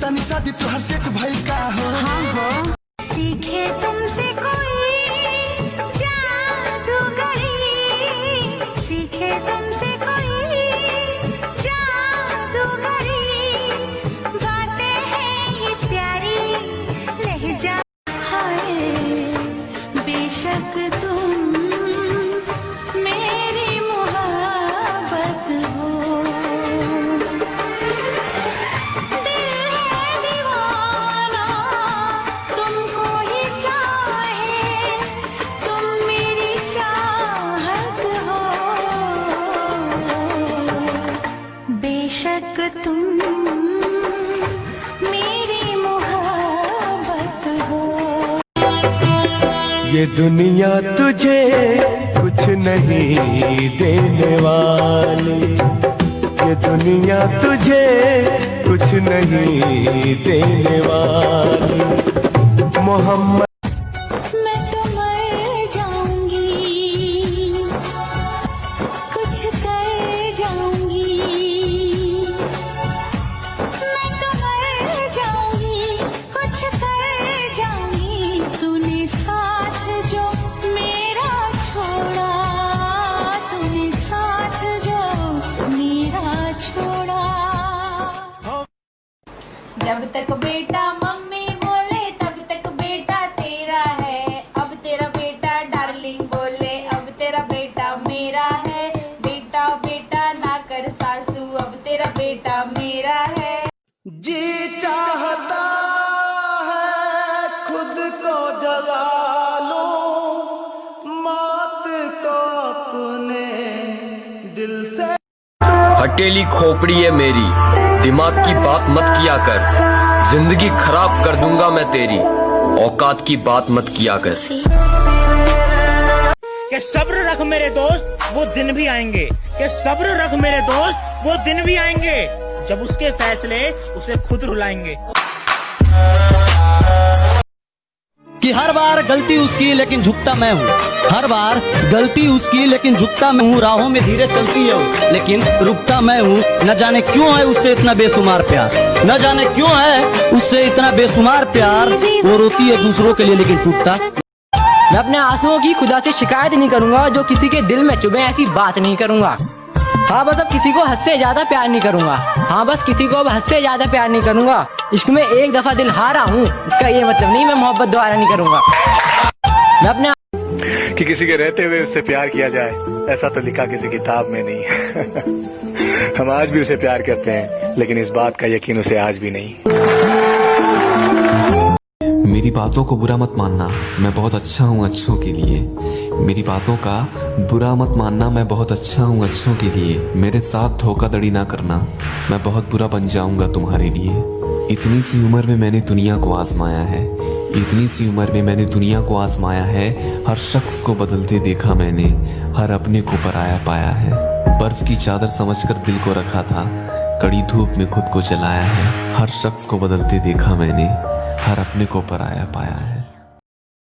तनी शादी तुहर सेट भइल का हो? हाँ हो सीखे तुमसे कोई जादूगरी, सीखे तुमसे कोई जादूगरी, बातें हैं ये प्यारी लहजा। हाय बेशक तुम मेरी मोहब्बत हो, बेशक तुम मेरी मोहब्बत हो। ये दुनिया तुझे कुछ नहीं देने वाली, ये दुनिया तुझे कुछ नहीं देने वाली। मोहम्मद मैं तो मर जाऊंगी, कुछ कर जाऊंगी, मैं तो मर जाऊंगी, कुछ कर जाऊंगी। तूने साथ जो मेरा छोड़ा, तूने साथ जो मेरा छोड़ा। जब तक बेटा मम्मी बोले तब तक बेटा तेरा है, अब तेरा बेटा डार्लिंग बोले अब तेरा बेटा मेरा है। बेटा बेटा ना कर सासू, अब तेरा बेटा मेरा है। जी चाहता है खुद को जला लूं, मौत को अपने दिल से। हटेली खोपड़ी है मेरी, दिमाग की बात मत किया कर, जिंदगी खराब कर दूंगा मैं तेरी, औकात की बात मत किया कर। कि सब्र रख मेरे दोस्त वो दिन भी आएंगे, कि सब्र रख मेरे दोस्त वो दिन भी आएंगे, जब उसके फैसले उसे खुद रुलाएंगे। कि हर बार गलती उसकी लेकिन झुकता मैं हूँ, हर बार गलती उसकी लेकिन झुकता मैं हूँ। राहों में धीरे चलती है वो लेकिन रुकता मैं हूँ। न जाने क्यों है उससे इतना बेशुमार प्यार, न जाने क्यों है उससे इतना बेशुमार प्यार। वो रोती है दूसरों के लिए लेकिन टूटता। मैं अपने आंसुओं की खुदा से शिकायत नहीं करूंगा, जो किसी के दिल में चुभे ऐसी बात नहीं करूंगा। हाँ बस अब किसी को हद से ज्यादा प्यार नहीं करूंगा, हाँ बस किसी को अब हद से ज्यादा प्यार नहीं करूंगा। इश्क में एक दफा दिल हारा हूँ, इसका ये मतलब नहीं मैं मोहब्बत दोबारा नहीं करूंगा। मैं अपने कि किसी के रहते हुए उससे प्यार किया जाए, ऐसा तो लिखा किसी किताब में नहीं। हम आज भी उसे प्यार करते हैं, लेकिन इस बात का यकीन उसे आज भी नहीं। मेरी बातों को बुरा मत मानना, मैं बहुत अच्छा हूँ अच्छों के लिए। मेरी बातों का बुरा मत मानना, मैं बहुत अच्छा हूँ अच्छों के लिए। मेरे साथ धोखाधड़ी ना करना, मैं बहुत बुरा बन जाऊँगा तुम्हारे लिए। इतनी सी उम्र में मैंने दुनिया को आजमाया है, इतनी सी उम्र में मैंने दुनिया को आजमाया है। हर शख्स को बदलते देखा मैंने, हर अपने को पराया पाया है। बर्फ की चादर समझकर दिल को रखा था, कड़ी धूप में खुद को जलाया है। हर शख्स को बदलते देखा मैंने, हर अपने को पराया पाया है।